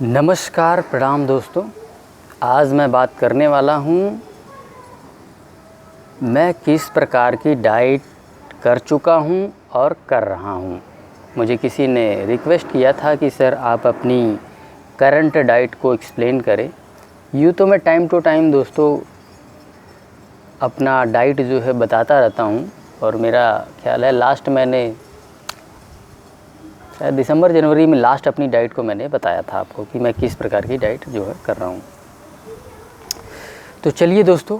नमस्कार, प्रणाम दोस्तों। आज मैं बात करने वाला हूँ मैं किस प्रकार की डाइट कर चुका हूँ और कर रहा हूँ। मुझे किसी ने रिक्वेस्ट किया था कि सर आप अपनी करंट डाइट को एक्सप्लेन करें। यूँ तो मैं टाइम टू टाइम दोस्तों अपना डाइट जो है बताता रहता हूँ, और मेरा ख्याल है लास्ट मैंने शायद दिसंबर जनवरी में लास्ट अपनी डाइट को मैंने बताया था आपको कि मैं किस प्रकार की डाइट जो है कर रहा हूँ। तो चलिए दोस्तों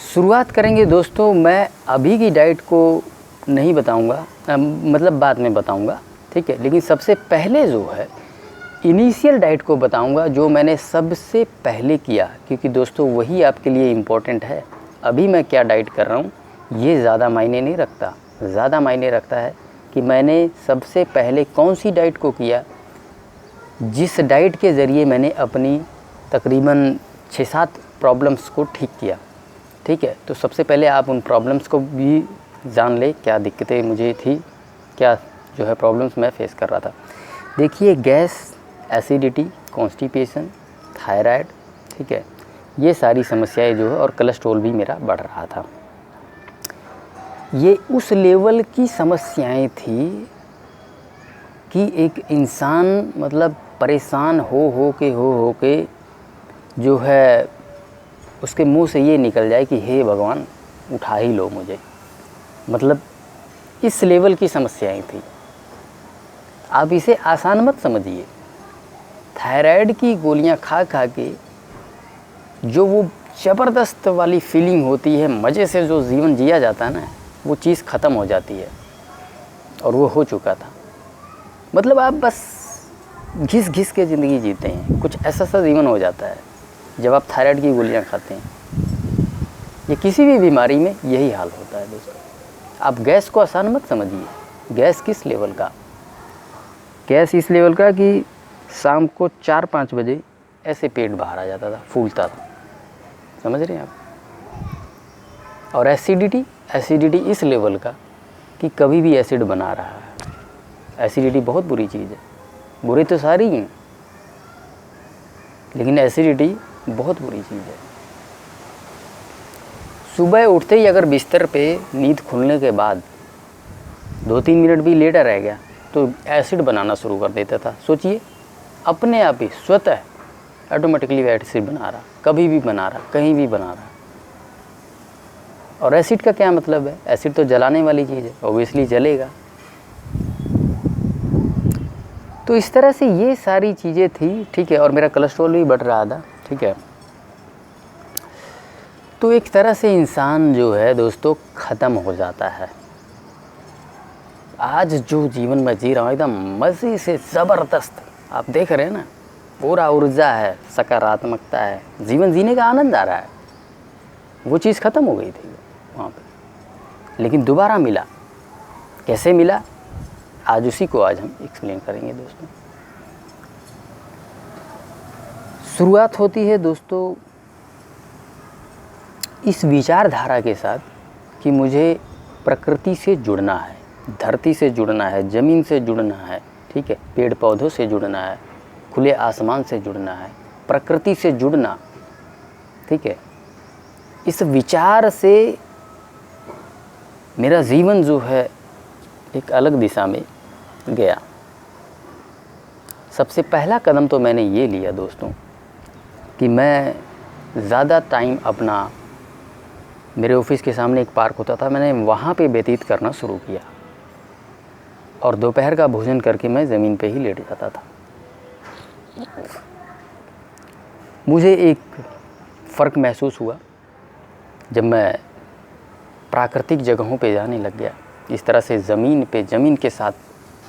शुरुआत करेंगे। दोस्तों मैं अभी की डाइट को नहीं बताऊँगा, मतलब बाद में बताऊँगा, ठीक है। लेकिन सबसे पहले जो है इनिशियल डाइट को बताऊँगा जो मैंने सबसे पहले किया, क्योंकि दोस्तों वही आपके लिए इम्पोर्टेंट है। अभी मैं क्या डाइट कर रहा हूँ ये ज़्यादा मायने नहीं रखता। ज़्यादा मायने रखता है कि मैंने सबसे पहले कौन सी डाइट को किया, जिस डाइट के ज़रिए मैंने अपनी तकरीबन 6-7 प्रॉब्लम्स को ठीक किया, ठीक है। तो सबसे पहले आप उन प्रॉब्लम्स को भी जान ले, क्या दिक्कतें मुझे थी, क्या जो है प्रॉब्लम्स मैं फेस कर रहा था। देखिए, गैस, एसिडिटी, कॉन्स्टिपेशन, थायराइड, ठीक है, ये सारी समस्याएं जो है, और कोलेस्ट्रॉल भी मेरा बढ़ रहा था। ये उस लेवल की समस्याएं थी कि एक इंसान मतलब परेशान हो के जो है उसके मुंह से ये निकल जाए कि हे भगवान उठा ही लो मुझे, मतलब इस लेवल की समस्याएं थी। आप इसे आसान मत समझिए। थायराइड की गोलियां खा खा के जो वो ज़बरदस्त वाली फीलिंग होती है, मज़े से जो जीवन जिया जाता है ना, वो चीज़ ख़त्म हो जाती है, और वो हो चुका था। मतलब आप बस घिस घिस के ज़िंदगी जीते हैं, कुछ ऐसा सा जीवन हो जाता है जब आप थायराइड की गोलियां खाते हैं। ये किसी भी बीमारी में यही हाल होता है दोस्तों। आप गैस को आसान मत समझिए। गैस किस लेवल का? गैस इस लेवल का कि शाम को 4-5 बजे ऐसे पेट बाहर आ जाता था, फूलता था, समझ रहे हैं आप। और एसिडिटी इस लेवल का कि कभी भी एसिड बना रहा है। एसिडिटी बहुत बुरी चीज़ है। बुरी तो सारी हैं, लेकिन एसिडिटी बहुत बुरी चीज़ है। सुबह उठते ही अगर बिस्तर पे नींद खुलने के बाद 2-3 मिनट भी लेटा रह गया तो एसिड बनाना शुरू कर देता था। सोचिए, अपने आप ही स्वतः ऑटोमेटिकली एसिड बना रहा, कभी भी बना रहा, कहीं भी बना रहा। और एसिड का क्या मतलब है? एसिड तो जलाने वाली चीज़ है, ऑब्वियसली जलेगा। तो इस तरह से ये सारी चीज़ें थी, ठीक है। और मेरा कोलेस्ट्रॉल भी बढ़ रहा था, ठीक है। तो एक तरह से इंसान जो है दोस्तों ख़त्म हो जाता है। आज जो जीवन में जी रहा हूँ एकदम मज़े से ज़बरदस्त, आप देख रहे हैं ना, पूरा ऊर्जा है, सकारात्मकता है, जीवन जीने का आनंद आ रहा है। वो चीज़ ख़त्म हो गई थी वहाँ पे, लेकिन दोबारा मिला। कैसे मिला, आज उसी को आज हम एक्सप्लेन करेंगे दोस्तों। शुरुआत होती है दोस्तों इस विचारधारा के साथ कि मुझे प्रकृति से जुड़ना है, धरती से जुड़ना है, ज़मीन से जुड़ना है, ठीक है, पेड़ पौधों से जुड़ना है, खुले आसमान से जुड़ना है, प्रकृति से जुड़ना, ठीक है। इस विचार से मेरा जीवन जो है एक अलग दिशा में गया। सबसे पहला कदम तो मैंने ये लिया दोस्तों कि मैं ज़्यादा टाइम अपना, मेरे ऑफिस के सामने एक पार्क होता था, मैंने वहाँ पे व्यतीत करना शुरू किया। और दोपहर का भोजन करके मैं ज़मीन पे ही लेट जाता था। मुझे एक फ़र्क महसूस हुआ जब मैं प्राकृतिक जगहों पे जाने लग गया, इस तरह से ज़मीन के साथ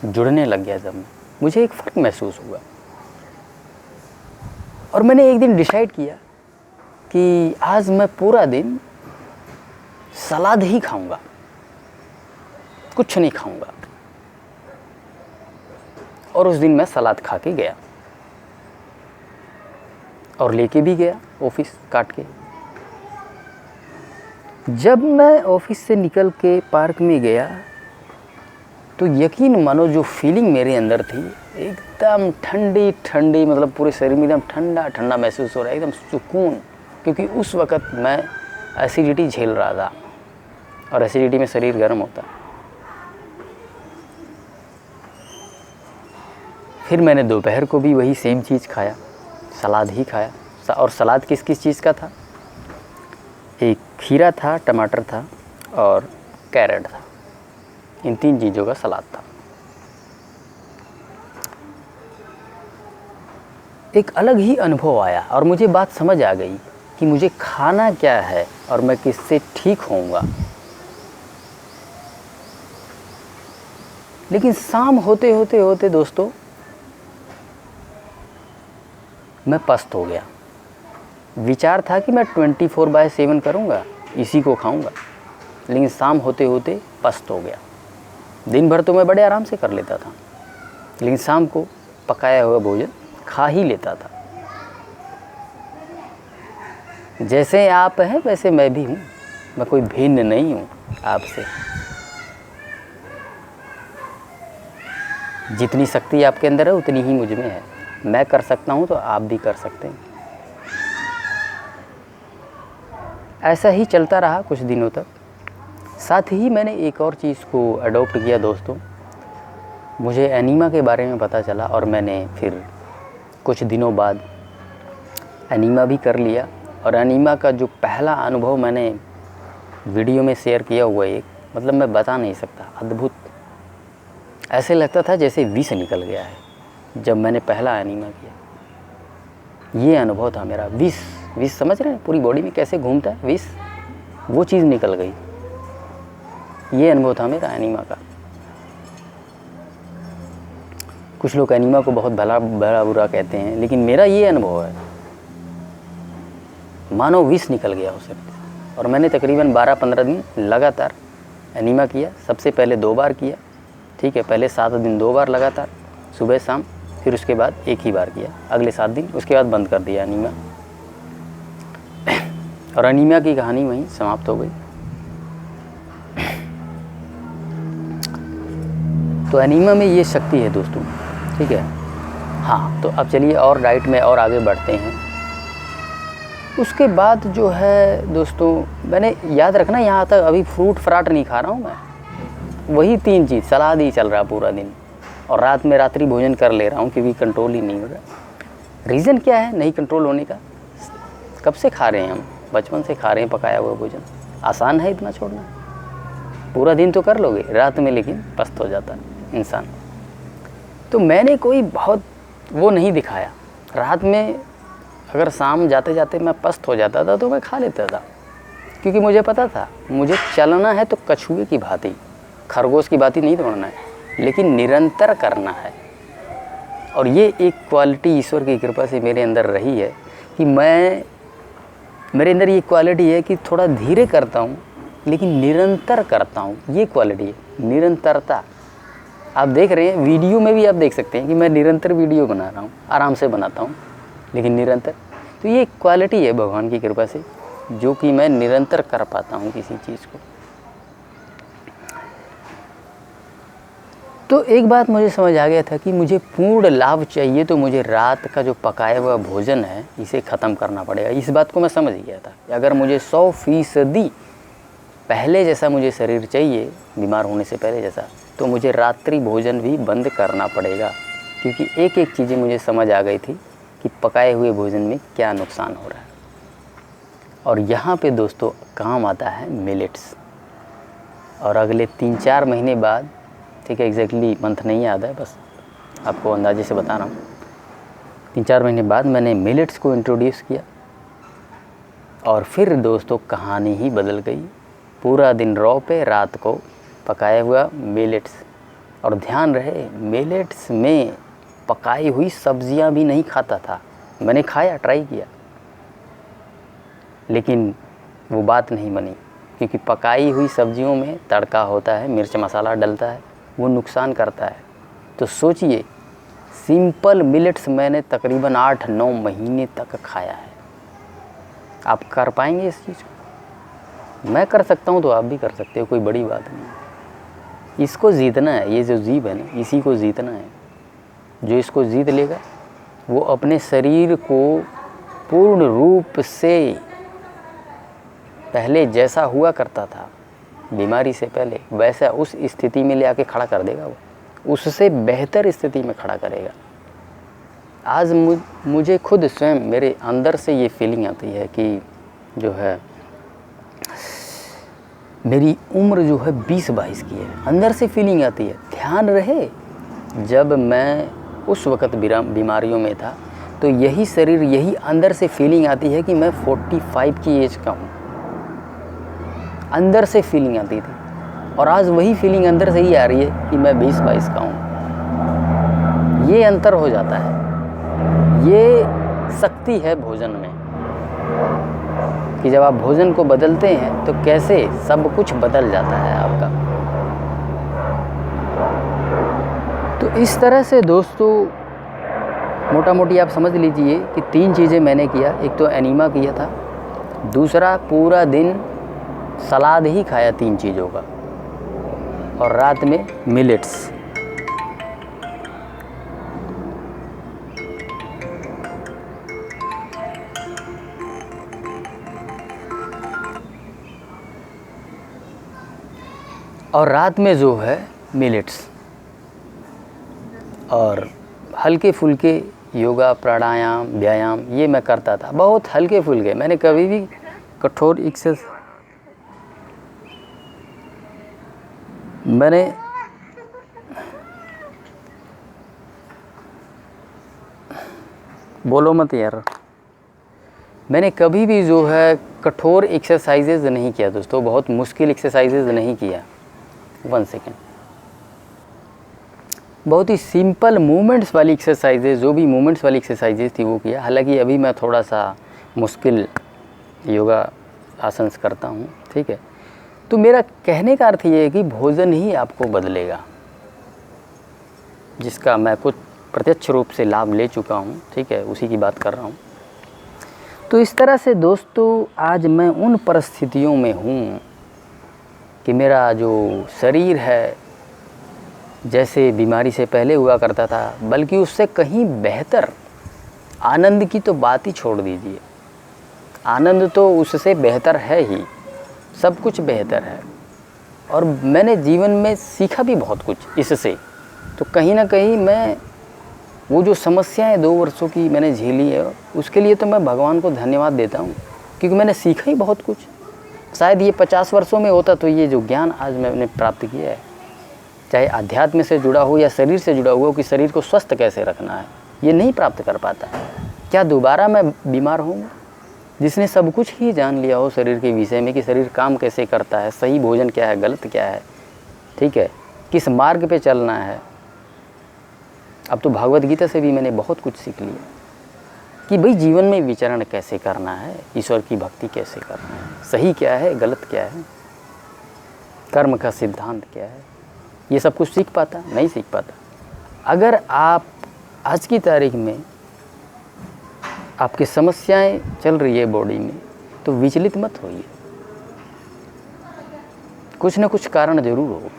जुड़ने लग गया। जब मुझे एक फ़र्क महसूस हुआ, और मैंने एक दिन डिसाइड किया कि आज मैं पूरा दिन सलाद ही खाऊंगा, कुछ नहीं खाऊंगा। और उस दिन मैं सलाद खा के गया, और लेके भी गया ऑफिस काट के। जब मैं ऑफिस से निकल के पार्क में गया तो यकीन मानो जो फीलिंग मेरे अंदर थी एकदम ठंडी ठंडी, मतलब पूरे शरीर में एकदम ठंडा ठंडा महसूस हो रहा है, एकदम सुकून। क्योंकि उस वक़्त मैं एसिडिटी झेल रहा था और एसिडिटी में शरीर गर्म होता। फिर मैंने दोपहर को भी वही सेम चीज़ खाया, सलाद ही खाया। और सलाद किस किस चीज़ का था? एक खीरा था, टमाटर था और कैरेट था। इन 3 चीज़ों का सलाद था। एक अलग ही अनुभव आया और मुझे बात समझ आ गई कि मुझे खाना क्या है और मैं किससे ठीक होऊंगा। लेकिन शाम होते होते होते दोस्तों मैं पस्त हो गया। विचार था कि मैं 24/7 करूंगा, इसी को खाऊंगा, लेकिन शाम होते होते पस्त हो गया। दिन भर तो मैं बड़े आराम से कर लेता था, लेकिन शाम को पकाया हुआ भोजन खा ही लेता था। जैसे आप हैं वैसे मैं भी हूँ, मैं कोई भिन्न नहीं हूँ आपसे। जितनी शक्ति आपके अंदर है उतनी ही मुझ में है। मैं कर सकता हूँ तो आप भी कर सकते हैं। ऐसा ही चलता रहा कुछ दिनों तक। साथ ही मैंने एक और चीज़ को अडॉप्ट किया दोस्तों। मुझे एनीमा के बारे में पता चला और मैंने फिर कुछ दिनों बाद एनीमा भी कर लिया। और एनीमा का जो पहला अनुभव मैंने वीडियो में शेयर किया हुआ एक, मतलब मैं बता नहीं सकता, अद्भुत। ऐसे लगता था जैसे विष निकल गया है जब मैंने पहला एनीमा किया। ये अनुभव था मेरा। विष समझ रहे हैं पूरी बॉडी में कैसे घूमता है विष, वो चीज़ निकल गई। ये अनुभव था मेरा एनीमा का। कुछ लोग एनीमा को बहुत भला बुरा कहते हैं, लेकिन मेरा ये अनुभव है मानो विष निकल गया उसे। और मैंने तकरीबन 12-15 दिन लगातार एनीमा किया। सबसे पहले 2 बार किया, ठीक है। पहले 7 दिन 2 बार लगातार, सुबह शाम। फिर उसके बाद 1 ही बार किया अगले 7 दिन। उसके बाद बंद कर दिया एनीमा। और एनीमिया की कहानी वहीं समाप्त हो गई। तो एनीमिया में ये शक्ति है दोस्तों, ठीक है। हाँ, तो अब चलिए और डाइट में और आगे बढ़ते हैं। उसके बाद जो है दोस्तों, मैंने याद रखना यहाँ तक अभी फ्रूट फ्राट नहीं खा रहा हूँ मैं। वही 3 चीज़, सलाद ही चल रहा पूरा दिन। और रात में रात्रि भोजन कर ले रहा हूँ क्योंकि कंट्रोल ही नहीं हो रहा। रीज़न क्या है नहीं कंट्रोल होने का? कब से खा रहे हैं हम? बचपन से खा रहे हैं पकाया हुआ भोजन। आसान है इतना छोड़ना? पूरा दिन तो कर लोगे, रात में लेकिन पस्त हो जाता है इंसान। तो मैंने कोई बहुत वो नहीं दिखाया। रात में अगर शाम जाते जाते मैं पस्त हो जाता था तो मैं खा लेता था, क्योंकि मुझे पता था मुझे चलना है तो कछुए की भांति, खरगोश की भांति नहीं दौड़ना है, लेकिन निरंतर करना है। और ये एक क्वालिटी ईश्वर की कृपा से मेरे अंदर रही है कि मेरे अंदर ये क्वालिटी है कि थोड़ा धीरे करता हूँ लेकिन निरंतर करता हूँ। ये क्वालिटी है, निरंतरता। आप देख रहे हैं वीडियो में भी, आप देख सकते हैं कि मैं निरंतर वीडियो बना रहा हूँ, आराम से बनाता हूँ लेकिन निरंतर। तो ये एक क्वालिटी है भगवान की कृपा से, जो कि मैं निरंतर कर पाता हूँ किसी चीज़ को। तो एक बात मुझे समझ आ गया था कि मुझे पूर्ण लाभ चाहिए तो मुझे रात का जो पकाया हुआ भोजन है इसे ख़त्म करना पड़ेगा। इस बात को मैं समझ गया था। अगर मुझे 100% पहले जैसा मुझे शरीर चाहिए, बीमार होने से पहले जैसा, तो मुझे रात्रि भोजन भी बंद करना पड़ेगा। क्योंकि एक एक चीज़ें मुझे समझ आ गई थी कि पकाए हुए भोजन में क्या नुकसान हो रहा है। और यहाँ पे दोस्तों काम आता है मिलेट्स। और अगले 3-4 महीने बाद, ठीक है, एग्जैक्टली मंथ नहीं याद है, बस आपको अंदाजे से बता रहा हूँ, 3-4 महीने बाद मैंने मिलेट्स को इंट्रोड्यूस किया। और फिर दोस्तों कहानी ही बदल गई। पूरा दिन रॉ पे, रात को पकाया हुआ मिलेट्स। और ध्यान रहे, मिलेट्स में पकाई हुई सब्जियां भी नहीं खाता था। मैंने खाया, ट्राई किया, लेकिन वो बात नहीं बनी, क्योंकि पकाई हुई सब्जियों में तड़का होता है, मिर्च मसाला डलता है, वो नुकसान करता है। तो सोचिए, सिंपल मिलेट्स मैंने तकरीबन 8-9 महीने तक खाया है। आप कर पाएंगे इस चीज़ को? मैं कर सकता हूँ तो आप भी कर सकते हो, कोई बड़ी बात नहीं। इसको जीतना है, ये जो जीव है ना, इसी को जीतना है। जो इसको जीत लेगा वो अपने शरीर को पूर्ण रूप से पहले जैसा हुआ करता था बीमारी से पहले, वैसा उस स्थिति में ले आके खड़ा कर देगा। वो उससे बेहतर स्थिति में खड़ा करेगा। आज मुझे खुद स्वयं मेरे अंदर से ये फीलिंग आती है कि जो है मेरी उम्र जो है 20-22 की है। अंदर से फीलिंग आती है। ध्यान रहे, जब मैं उस वक़्त बीमारियों में था तो यही शरीर, यही अंदर से फीलिंग आती है कि मैं 45 की एज का हूँ। अंदर से फीलिंग आती थी, और आज वही फीलिंग अंदर से ही आ रही है कि मैं 20-22 का हूँ। ये अंतर हो जाता है। ये शक्ति है भोजन में, कि जब आप भोजन को बदलते हैं तो कैसे सब कुछ बदल जाता है आपका। तो इस तरह से दोस्तों मोटा मोटी आप समझ लीजिए कि 3 चीज़ें मैंने किया। एक तो एनीमा किया था, दूसरा पूरा दिन सलाद ही खाया 3 चीज़ों का, और रात में मिलेट्स। और रात में जो है मिलेट्स, और हल्के फुल्के योगा प्राणायाम व्यायाम ये मैं करता था, बहुत हल्के फुल्के। मैंने कभी भी कठोर एक्सरसाइज बोलो मत यार, मैंने कभी भी जो है कठोर एक्सरसाइजेज नहीं किया दोस्तों, बहुत मुश्किल एक्सरसाइजेज नहीं किया। 1 सेकेंड, बहुत ही सिंपल मूवमेंट्स वाली एक्सरसाइजेज, जो भी मूवमेंट्स वाली एक्सरसाइजेज थी वो किया। हालांकि अभी मैं थोड़ा सा मुश्किल योगा आसन्स करता हूँ, ठीक है। तो मेरा कहने का अर्थ ये है कि भोजन ही आपको बदलेगा, जिसका मैं कुछ प्रत्यक्ष रूप से लाभ ले चुका हूँ, ठीक है, उसी की बात कर रहा हूँ। तो इस तरह से दोस्तों आज मैं उन परिस्थितियों में हूँ कि मेरा जो शरीर है जैसे बीमारी से पहले हुआ करता था, बल्कि उससे कहीं बेहतर। आनंद की तो बात ही छोड़ दीजिए, आनंद तो उससे बेहतर है ही, सब कुछ बेहतर है। और मैंने जीवन में सीखा भी बहुत कुछ इससे। तो कहीं ना कहीं मैं वो जो समस्याएं 2 वर्षों की मैंने झेली है, उसके लिए तो मैं भगवान को धन्यवाद देता हूँ, क्योंकि मैंने सीखा ही बहुत कुछ। शायद ये 50 वर्षों में होता तो ये जो ज्ञान आज मैंने प्राप्त किया है, चाहे अध्यात्म से जुड़ा हो या शरीर से जुड़ा हुआ हो, कि शरीर को स्वस्थ कैसे रखना है, ये नहीं प्राप्त कर पाता। क्या दोबारा मैं बीमार हूँ? जिसने सब कुछ ही जान लिया हो शरीर के विषय में, कि शरीर काम कैसे करता है, सही भोजन क्या है, गलत क्या है, ठीक है, किस मार्ग पे चलना है। अब तो भागवत गीता से भी मैंने बहुत कुछ सीख लिया कि भाई जीवन में विचरण कैसे करना है, ईश्वर की भक्ति कैसे करना है, सही क्या है, गलत क्या है, कर्म का सिद्धांत क्या है। ये सब कुछ सीख पाता? नहीं सीख पाता। अगर आप आज की तारीख में आपकी समस्याएं चल रही है बॉडी में, तो विचलित मत होइए, कुछ न कुछ कारण ज़रूर हो,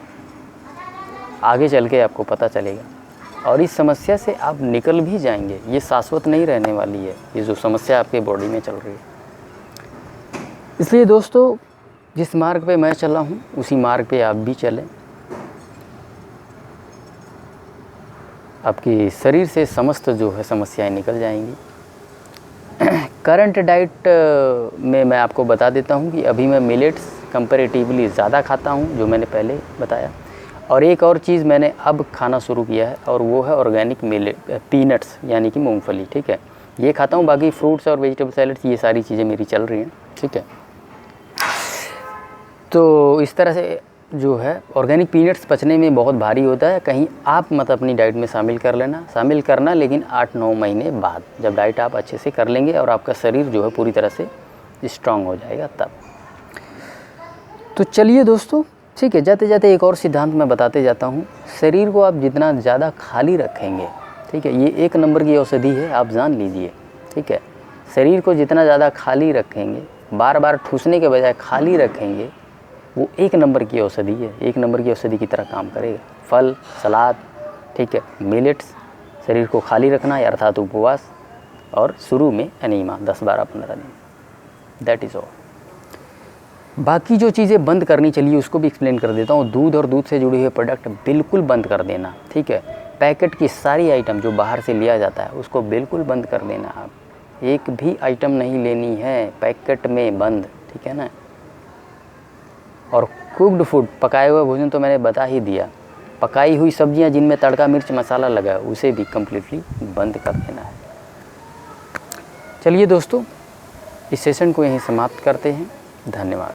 आगे चल के आपको पता चलेगा। और इस समस्या से आप निकल भी जाएंगे, ये शाश्वत नहीं रहने वाली है, ये जो समस्या आपके बॉडी में चल रही है। इसलिए दोस्तों जिस मार्ग पे मैं चला हूँ उसी मार्ग पे आप भी चलें। आपकी शरीर से समस्त जो है समस्याएं निकल जाएंगी। करंट डाइट में मैं आपको बता देता हूँ कि अभी मैं मिलेट्स कंपैरेटिवली ज़्यादा खाता हूँ, जो मैंने पहले बताया। और एक और चीज़ मैंने अब खाना शुरू किया है, और वो है ऑर्गेनिक पीनट्स, यानी कि मूंगफली, ठीक है। ये खाता हूँ, बाकी फ्रूट्स और वेजिटेबल सैलड्स ये सारी चीज़ें मेरी चल रही हैं, ठीक है। तो इस तरह से जो है ऑर्गेनिक पीनट्स पचने में बहुत भारी होता है, कहीं आप मत अपनी डाइट में शामिल करना, लेकिन 8-9 महीने बाद, जब डाइट आप अच्छे से कर लेंगे और आपका शरीर जो है पूरी तरह से स्ट्रांग हो जाएगा तब। तो चलिए दोस्तों, ठीक है, जाते जाते एक और सिद्धांत मैं बताते जाता हूँ। शरीर को आप जितना ज़्यादा खाली रखेंगे, ठीक है, ये 1 नंबर की औषधि है, आप जान लीजिए, ठीक है। शरीर को जितना ज़्यादा खाली रखेंगे, बार बार ठूसने के बजाय खाली रखेंगे, वो एक नंबर की औषधि है, एक नंबर की औषधि की तरह काम करेगा। फल, सलाद, ठीक है, मिलेट्स, शरीर को खाली रखना है अर्थात उपवास, और शुरू में एनीमा 10, 12, 15 दिन, दैट इज़ ऑल। बाकी जो चीज़ें बंद करनी चलिए उसको भी एक्सप्लेन कर देता हूँ। दूध और दूध से जुड़े हुए प्रोडक्ट बिल्कुल बंद कर देना, ठीक है। पैकेट की सारी आइटम जो बाहर से लिया जाता है उसको बिल्कुल बंद कर देना। आप एक भी आइटम नहीं लेनी है पैकेट में बंद, ठीक है ना। और कुक्ड फूड, पकाए हुए भोजन तो मैंने बता ही दिया। पकाई हुई सब्जियां जिनमें तड़का मिर्च मसाला लगा है उसे भी कम्प्लीटली बंद कर देना है। चलिए दोस्तों, इस सेशन को यहीं समाप्त करते हैं। धन्यवाद।